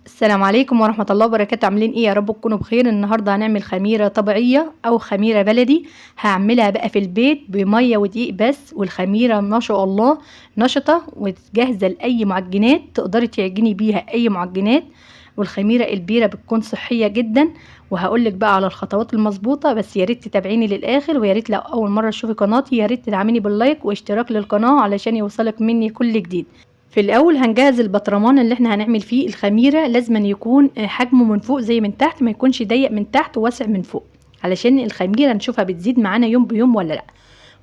السلام عليكم ورحمة الله وبركاته. عاملين ايه؟ يا رب تكونوا بخير. النهاردة هنعمل خميرة طبيعية او خميرة بلدي. هعملها بقى في البيت بمية ودقيق بس، والخميرة ما شاء الله نشطة وجاهزة لأي معجنات تقدري تعجني بيها أي معجنات. والخميرة البيرة بتكون صحية جدا، وهقولك بقى على الخطوات المظبوطة، بس يا ريت تتابعيني للآخر، ويا ريت لو أول مرة تشوفي قناتي يا ريت تدعميني باللايك واشتراك للقناة علشان يوصلك مني كل جديد. في الاول هنجهز البطرمان اللي احنا هنعمل فيه الخميره. لازم يكون حجمه من فوق زي من تحت، ما يكونش ضيق من تحت وواسع من فوق، علشان الخميره نشوفها بتزيد معانا يوم بيوم ولا لا.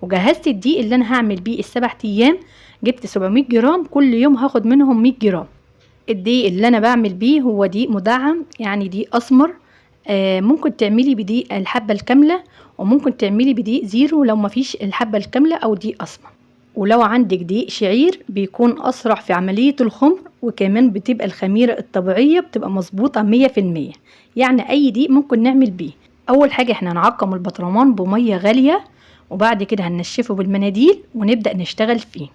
وجهزت الدقيق اللي انا هعمل بيه السبع ايام. جبت 700 جرام، كل يوم هاخد منهم 100 جرام. الدقيق اللي انا بعمل بيه هو دقيق مدعم، يعني دقيق اسمر. ممكن تعملي بدقيق الحبه الكامله، وممكن تعملي بدقيق زيرو لو مفيش الحبه الكامله او دقيق اسمر. ولو عندك دقيق شعير بيكون أسرع في عملية الخمر، وكمان بتبقى الخميرة الطبيعية بتبقى مظبوطة 100%. يعني أي دقيق ممكن نعمل بيه. أول حاجة احنا هنعقم البطرمان بمية غالية، وبعد كده هننشفه بالمناديل ونبدأ نشتغل فيه.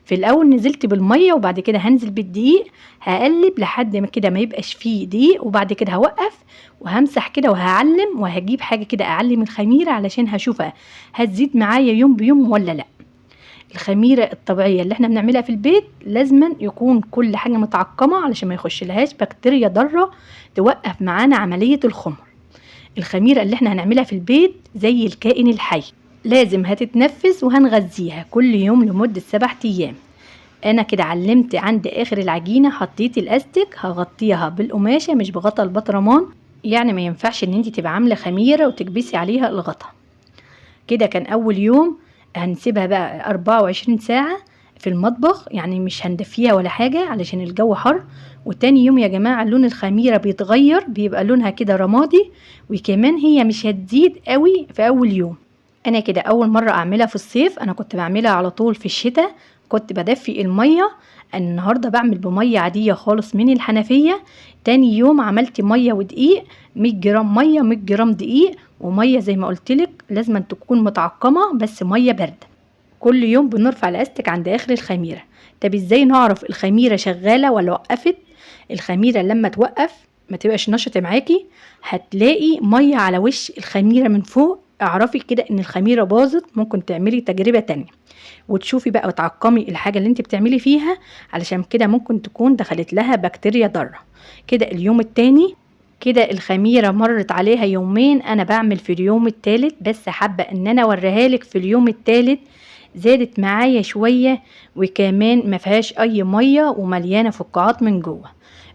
في الأول نزلت بالمية، وبعد كده هنزل بالدقيق، هقلب لحد ما كده ما يبقاش فيه دقيق، وبعد كده هوقف وهمسح كده وهعلم، وهجيب حاجة كده أعلم الخميرة علشان هشوفها هتزيد معايا يوم بيوم ولا لأ. الخميرة الطبيعية اللي احنا بنعملها في البيت لازما يكون كل حاجة متعقمة علشان ما يخش لهاش بكتيريا ضارة توقف معانا عملية الخمر. الخميرة اللي احنا هنعملها في البيت زي الكائن الحي، لازم هتتنفس وهنغذيها كل يوم لمدة 7 ايام. انا كده علمت عند اخر العجينة، حطيت الاستك هغطيها بالقماشة مش بغطا البطرمان، يعني ما ينفعش ان انت تبقى عاملة خميرة وتكبسي عليها الغطا. كده كان اول يوم. هنسيبها بقى 24 ساعة في المطبخ، يعني مش هندفيها ولا حاجة علشان الجو حر. وتاني يوم يا جماعة لون الخميرة بيتغير، بيبقى لونها كده رمادي، وكمان هي مش هتزيد قوي في اول يوم. انا كده اول مرة اعملها في الصيف، انا كنت بعملها على طول في الشتاء، كنت بدفي المية. النهاردة بعمل بمية عادية خالص من الحنفية. تاني يوم عملت مية ودقيق، 100 جرام مية 100 جرام دقيق، ومية زي ما قلتلك لازم تكون متعقمة بس مية باردة. كل يوم بنرفع الاستك عند اخر الخميرة. طب ازاي نعرف الخميرة شغالة ولا وقفت؟ الخميرة لما توقف ما تبقاش نشطة معاكي، هتلاقي مية على وش الخميرة من فوق، اعرفي كده ان الخميرة باظت. ممكن تعملي تجربة تانية وتشوفي بقى وتعقمي الحاجة اللي انت بتعملي فيها، علشان كده ممكن تكون دخلت لها بكتيريا ضارة. كده اليوم التاني، كده الخميرة مرت عليها يومين، انا بعمل في اليوم التالت، بس حابة ان انا اوريها لك في اليوم التالت زادت معايا شوية، وكمان ما فيهاش اي مية ومليانة فقاعات من جوه.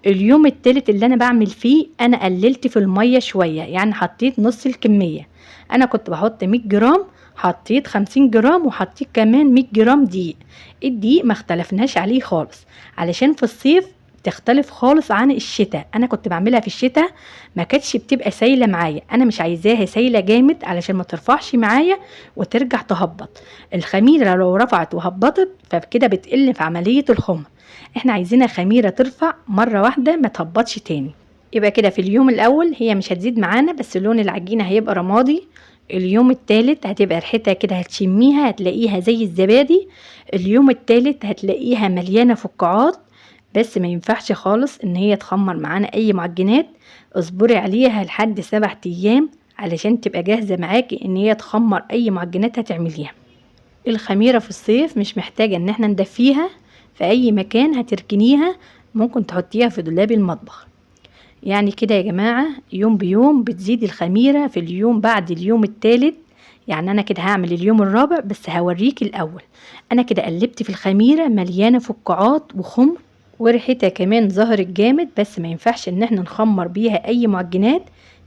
اليوم التالت اللي انا بعمل فيه انا قللت في المية شوية، يعني حطيت نص الكمية. انا كنت بحط 100 جرام، حطيت 50 جرام، وحطيت كمان 100 جرام دقيق. الدقيق ما اختلفناش عليه خالص، علشان في الصيف تختلف خالص عن الشتاء. انا كنت بعملها في الشتاء ما كانتش بتبقى سايله معايا، انا مش عايزاها سايله جامد علشان ما ترفعش معايا وترجع تهبط. الخميره لو رفعت وهبطت فكده بتقل في عمليه الخمر. احنا عايزينها خميره ترفع مره واحده ما تهبطش تاني. يبقى كده في اليوم الاول هي مش هتزيد معانا، بس لون العجينه هيبقى رمادي. اليوم التالت هتبقى ريحتها كده هتشميها هتلاقيها زي الزبادي. اليوم التالت هتلاقيها مليانه فقاعات، بس ما ينفعش خالص ان هي تخمر معانا اي معجنات. اصبري عليها لحد 7 ايام علشان تبقى جاهزة معاكي ان هي تخمر اي معجنات هتعمليها. الخميرة في الصيف مش محتاجة ان احنا ندفيها في اي مكان، هتركنيها ممكن تحطيها في دولاب المطبخ. يعني كده يا جماعة يوم بيوم بتزيد الخميرة. في اليوم بعد اليوم الثالث، يعني انا كده هعمل اليوم الرابع، بس هوريك الاول. انا كده قلبت في الخميرة مليانة فقاعات وخمر، وريحتها كمان ظهرت جامد، بس ما ينفعش ان احنا نخمر بيها اي معجنات.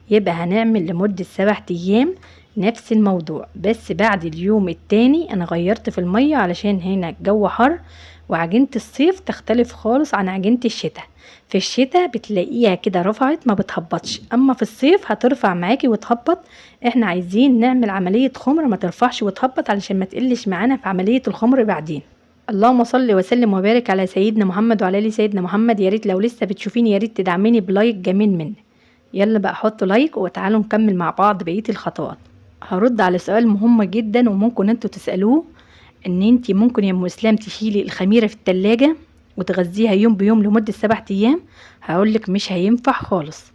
يبقى هنعمل لمدة 7 ايام نفس الموضوع، بس بعد اليوم التاني انا غيرت في المية علشان هنا الجو حر، وعجينة الصيف تختلف خالص عن عجينة الشتاء. في الشتاء بتلاقيها كده رفعت ما بتهبطش، اما في الصيف هترفع معاكي وتهبط. احنا عايزين نعمل عملية خمر ما ترفعش وتهبط علشان ما تقلش معانا في عملية الخمر بعدين. اللهم صل وسلم وبارك على سيدنا محمد وعلى ال سيدنا محمد. يا ريت لو لسه بتشوفيني يا ريت تدعميني بلايك جميل مني. يلا بقى حطوا لايك وتعالوا نكمل مع بعض بقية الخطوات. هرد على سؤال مهم جدا وممكن انتوا تسألوه، ان انتي ممكن يا ام اسلام تشيلي الخميرة في التلاجة وتغذيها يوم بيوم لمدة 7 ايام، هقولك مش هينفع خالص.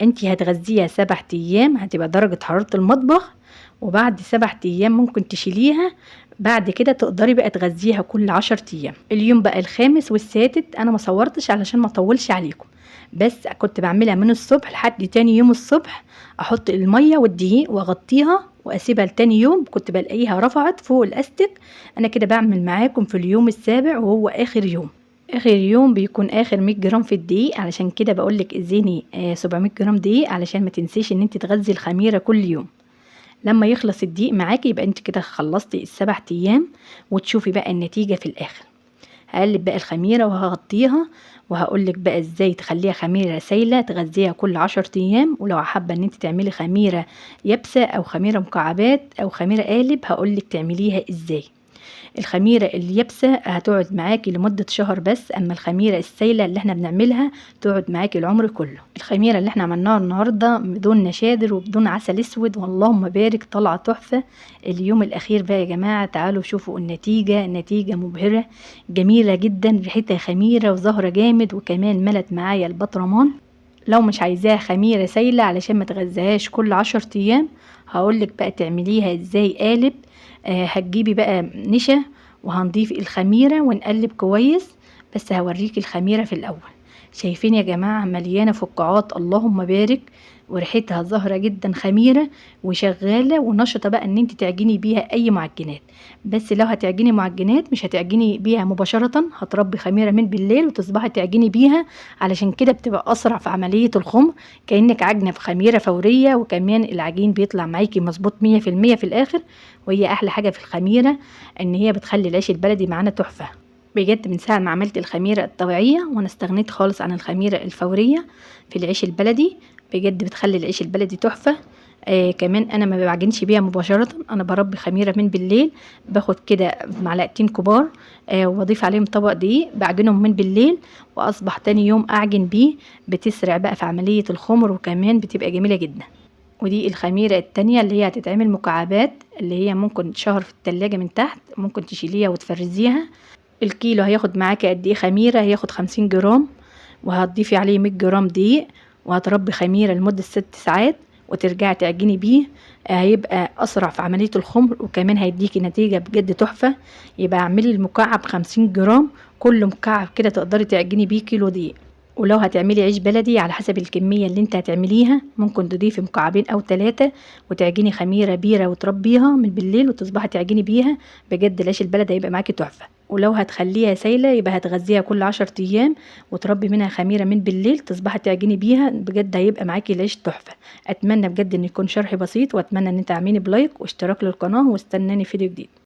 انتي هتغذيها 7 ايام، هتبقى درجة حرارة المطبخ، وبعد 7 ايام ممكن تشيليها. بعد كده تقدري بقى تغذيها كل 10 ايام. اليوم بقى الخامس والسادس انا ما صورتش علشان ما اطولش عليكم، بس كنت بعملها من الصبح لحد تاني يوم الصبح. احط المية والدقيق واغطيها واسيبها لتاني يوم، كنت بلاقيها رفعت فوق الاستك. انا كده بعمل معاكم في اليوم السابع وهو اخر يوم. اخر يوم بيكون اخر 100 جرام في الدقيق، علشان كده بقولك ازيني 700 جرام دقيق، علشان ما تنسيش ان انت تغذي الخميرة كل يوم. لما يخلص الدقيق معاكي يبقى انت كده خلصتي ال7 ايام، وتشوفي بقى النتيجة في الاخر. هقلب بقى الخميرة وهغطيها، وهقولك بقى ازاي تخليها خميرة سايلة تغذيها كل 10 ايام. ولو حابة ان انت تعملي خميرة يابسة او خميرة مكعبات او خميرة قالب، هقولك تعمليها ازاي. الخميرة اليابسة هتقعد معاكي لمدة شهر بس، اما الخميرة السايلة اللي احنا بنعملها تقعد معاكي العمر كله. الخميرة اللي احنا عملناها النهاردة بدون نشادر وبدون عسل اسود، واللهم بارك طلع تحفة. اليوم الاخير بقى يا جماعة تعالوا شوفوا النتيجة، نتيجة مبهرة جميلة جدا، ريحتها خميرة وزهرة جامد، وكمان ملت معايا البطرمان. لو مش عايزاها خميرة سايلة علشان ما تغذيهاش كل 10 ايام، هقولك بقى تعمليها ازاي قالب. هتجيبي بقى نشا وهنضيف الخميرة ونقلب كويس. بس هوريكي الخميرة في الاول. شايفين يا جماعة مليانة فقاعات اللهم بارك، وريحتها زهرة جدا، خميرة وشغالة ونشطة بقى ان انت تعجني بيها اي معجنات. بس لو هتعجني معجنات مش هتعجني بيها مباشرة، هتربي خميرة من بالليل وتصبحي تعجني بيها، علشان كده بتبقى اسرع في عملية الخمر، كأنك عجنة في خميرة فورية، وكمان العجين بيطلع معاكي مظبوط 100% في الاخر. وهي احلى حاجة في الخميرة ان هي بتخلي العيش البلدي معانا تحفة. بجد من ساعة ما عملت الخميرة الطبيعية وانا استغنيت خالص عن الخميرة الفورية في العيش البلدي، بجد بتخلي العيش البلدي تحفة. كمان انا ما بعجنش بيها مباشرة، انا بربي خميرة من بالليل، باخد كده معلقتين كبار واضيف عليهم طبق دقيق، بعجنهم من بالليل واصبح تاني يوم اعجن بيه. بتسرع بقى في عملية الخمر، وكمان بتبقى جميلة جدا. ودي الخميرة التانية اللي هي هتتعمل مكعبات، اللي هي ممكن شهر في التلاجة من تحت، ممكن تشيليها وتفرزيها. الكيلو هياخد معاكي قد ايه خميرة؟ هياخد 50 جرام، وهتضيفي عليه 100 جرام دقيق، وهتربي خميرة لمدة 6 ساعات وترجعي تعجني بيه. هيبقى اسرع في عملية الخمر، وكمان هيديكي نتيجة بجد تحفة. يبقى اعملي المكعب 50 جرام، كل مكعب كده تقدري تعجني بيه كيلو دقيق. ولو هتعملي عيش بلدي على حسب الكمية اللي انت هتعمليها، ممكن تضيفي مكعبين او 3 وتعجني خميرة بيرة وتربيها من بالليل وتصبحي تعجني بيها. بجد العيش البلدي هيبقى معاكي تحفة. ولو هتخليها سايلة يبقى هتغذيها كل 10 ايام وتربي منها خميرة من بالليل تصبحي تعجني بيها، بجد هيبقى معاكي العيش تحفة. اتمنى بجد ان يكون شرحي بسيط، واتمنى ان انت تعملي بلايك واشتراك للقناة، واستناني فيديو جديد.